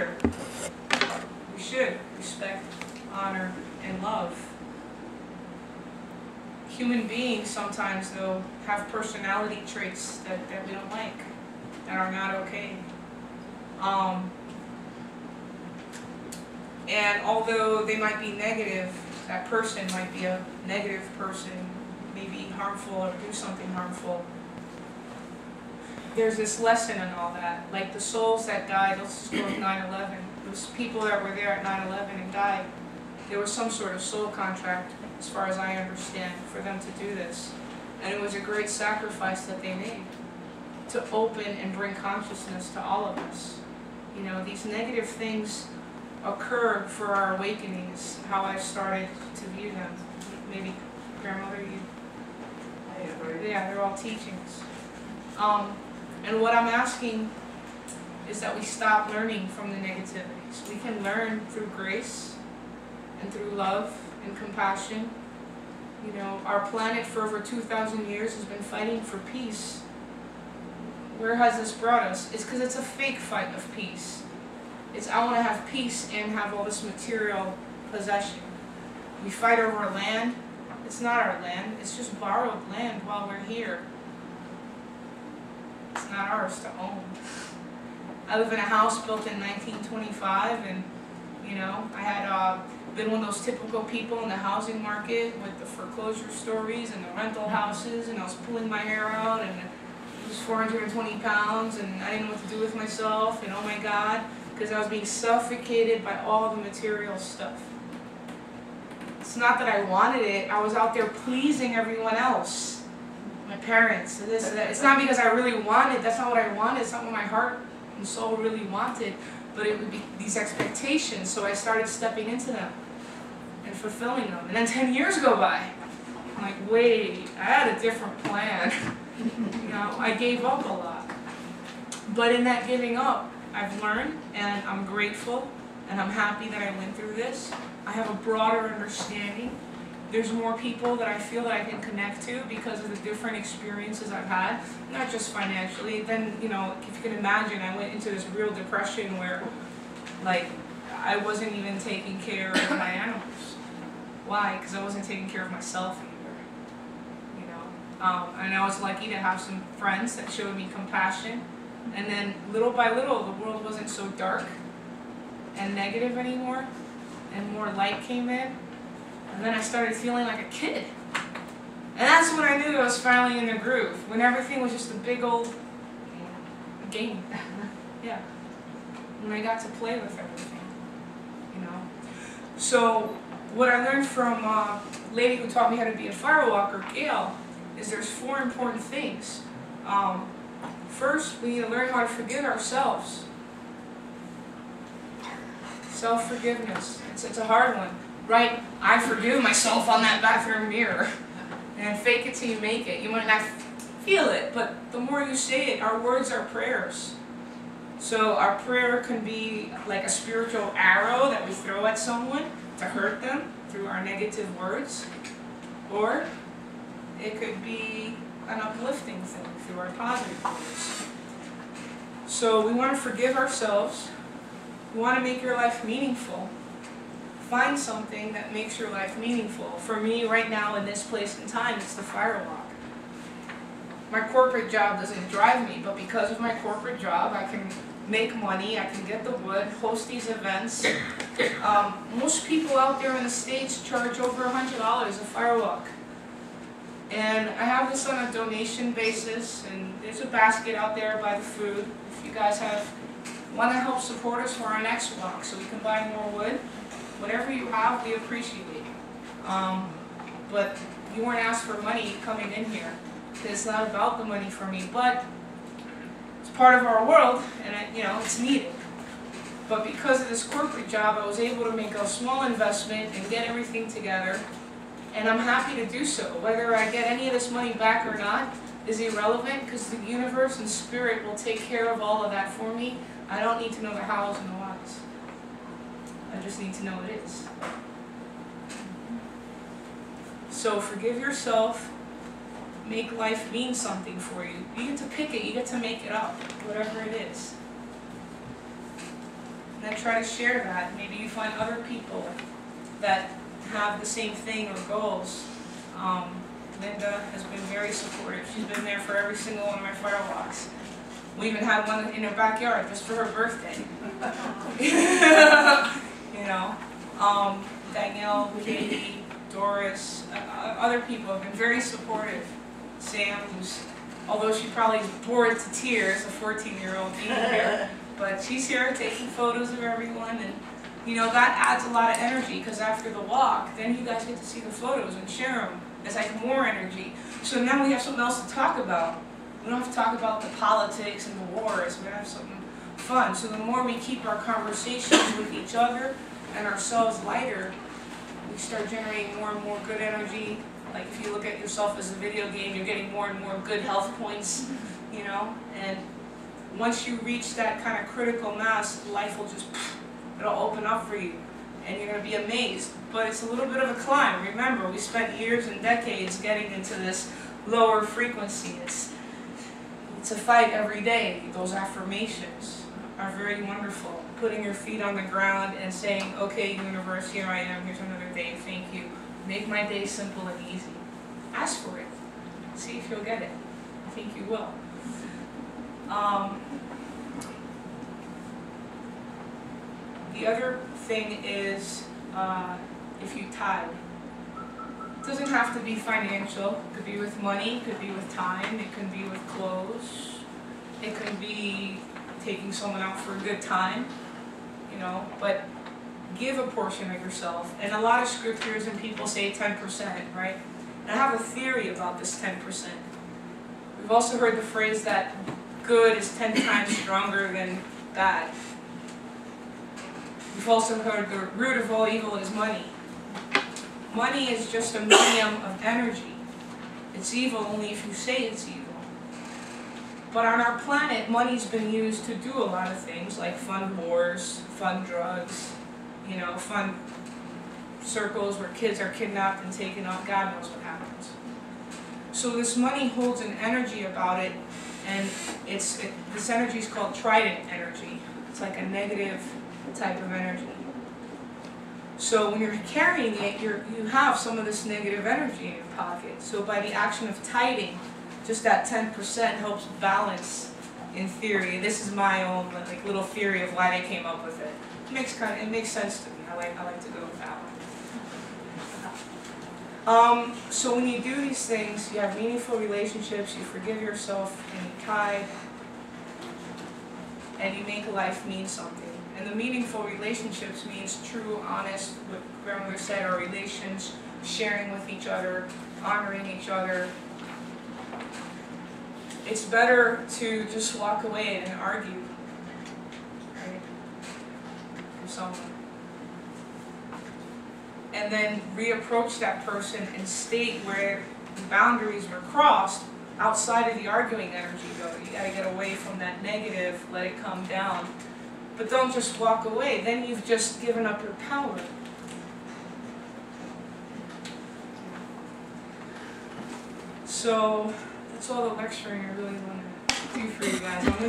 leader. We should respect, honor, and love. Human beings sometimes, though, have personality traits that we don't like, that are not okay. And although they might be negative, that person might be a negative person, maybe harmful or do something harmful. There's this lesson in all that, like the souls that died, let's just go with 9/11. Those people that were there at 9/11 and died, there was some sort of soul contract, as far as I understand, for them to do this. And it was a great sacrifice that they made to open and bring consciousness to all of us. You know, these negative things occur for our awakening is how I've started to view them. Maybe grandmother, you? Yeah, they're all teachings. And what I'm asking is that we stop learning from the negativities. We can learn through grace and through love and compassion. You know, our planet for over 2,000 years has been fighting for peace. Where has this brought us? It's because it's a fake fight of peace. It's I want to have peace and have all this material possession. We fight over land. It's not our land. It's just borrowed land while we're here. It's not ours to own. I live in a house built in 1925, and you know, I had been one of those typical people in the housing market with the foreclosure stories and the rental houses, and I was pulling my hair out, and it was 420 pounds, and I didn't know what to do with myself, and oh my God, because I was being suffocated by all the material stuff. It's not that I wanted it, I was out there pleasing everyone else. My parents, and this and that. It's not because I really wanted, that's not what I wanted, it's not what my heart and soul really wanted, but it would be these expectations, so I started stepping into them and fulfilling them. And then 10 years go by. I'm like, wait, I had a different plan. You know, I gave up a lot. But in that giving up, I've learned, and I'm grateful, and I'm happy that I went through this. I have a broader understanding. There's more people that I feel that I can connect to because of the different experiences I've had, not just financially. Then, you know, if you can imagine, I went into this real depression where, like, I wasn't even taking care of my animals. Why? Because I wasn't taking care of myself either, you know. And I was lucky to have some friends that showed me compassion. And then, little by little, the world wasn't so dark and negative anymore, and more light came in. And then I started feeling like a kid. And that's when I knew I was finally in the groove, when everything was just a big old game. Yeah. When I got to play with everything, you know. So what I learned from a lady who taught me how to be a firewalker, Gail, is there's 4 important things. First, we need to learn how to forgive ourselves. Self-forgiveness. It's a hard one. Right, I forgive myself on that bathroom mirror. And fake it till you make it. You might not feel it, but the more you say it, our words are prayers. So our prayer can be like a spiritual arrow that we throw at someone to hurt them through our negative words. Or it could be an uplifting thing through our positive words. So we want to forgive ourselves. We want to make your life meaningful. Find something that makes your life meaningful. For me, right now, in this place and time, it's the Firewalk. My corporate job doesn't drive me, but because of my corporate job, I can make money, I can get the wood, host these events. Most people out there in the States charge over $100 a Firewalk. And I have this on a donation basis, and there's a basket out there by the food. If you guys want to help support us for our next walk so we can buy more wood, whatever you have, we appreciate it. But you weren't asked for money coming in here. It's not about the money for me, but it's part of our world, and you know, it's needed. But because of this corporate job, I was able to make a small investment and get everything together, and I'm happy to do so. Whether I get any of this money back or not is irrelevant, because the universe and spirit will take care of all of that for me. I don't need to know the hows and the whys. I just need to know it is. So forgive yourself. Make life mean something for you. You get to pick it. You get to make it up, whatever it is. And then try to share that. Maybe you find other people that have the same thing or goals. Linda has been very supportive. She's been there for every single one of my firewalks. We even had one in her backyard just for her birthday. You know, Danielle, Katie, Doris, other people have been very supportive. Sam, who's, although she probably is bored to tears, a 14-year-old being here, but she's here taking photos of everyone, and you know, that adds a lot of energy, because after the walk, then you guys get to see the photos and share them. It's like more energy. So now we have something else to talk about. We don't have to talk about the politics and the wars. We have something fun. So the more we keep our conversations with each other and ourselves lighter, we start generating more and more good energy. Like if you look at yourself as a video game, you're getting more and more good health points, you know? And once you reach that kind of critical mass, life will just, it'll open up for you. And you're going to be amazed. But it's a little bit of a climb. Remember, we spent years and decades getting into this lower frequency. It's a fight every day. Those affirmations are very wonderful. Putting your feet on the ground and saying, okay, universe, here I am, here's another day, thank you. Make my day simple and easy. Ask for it. See if you'll get it. I think you will. The other thing is, if you tithe. It doesn't have to be financial. It could be with money, it could be with time, it could be with clothes, it could be taking someone out for a good time, you know, but give a portion of yourself. And a lot of scriptures and people say 10%, right? And I have a theory about this 10%. We've also heard the phrase that good is 10 times stronger than bad. We've also heard the root of all evil is money. Money is just a medium of energy. It's evil only if you say it's evil. But on our planet, money's been used to do a lot of things, like fund wars, fund drugs, you know, fund circles where kids are kidnapped and taken up. God knows what happens. So this money holds an energy about it, and this energy is called trident energy. It's like a negative type of energy. So when you're carrying it, you have some of this negative energy in your pocket. So by the action of tithing, just that 10% helps balance, in theory. This is my own like little theory of why they came up with it. It makes sense to me. I like to go with that one. So when you do these things, you have meaningful relationships, you forgive yourself, and you tithe, and you make life mean something. And the meaningful relationships means true, honest, what grandmother said, our relations, sharing with each other, honoring each other. It's better to just walk away and argue, right, with someone. And then reapproach that person and state where the boundaries were crossed outside of the arguing energy, though. You gotta get away from that negative, let it come down. But don't just walk away, then you've just given up your power. So, that's all the lecturing I really want to do for you guys. I'm gonna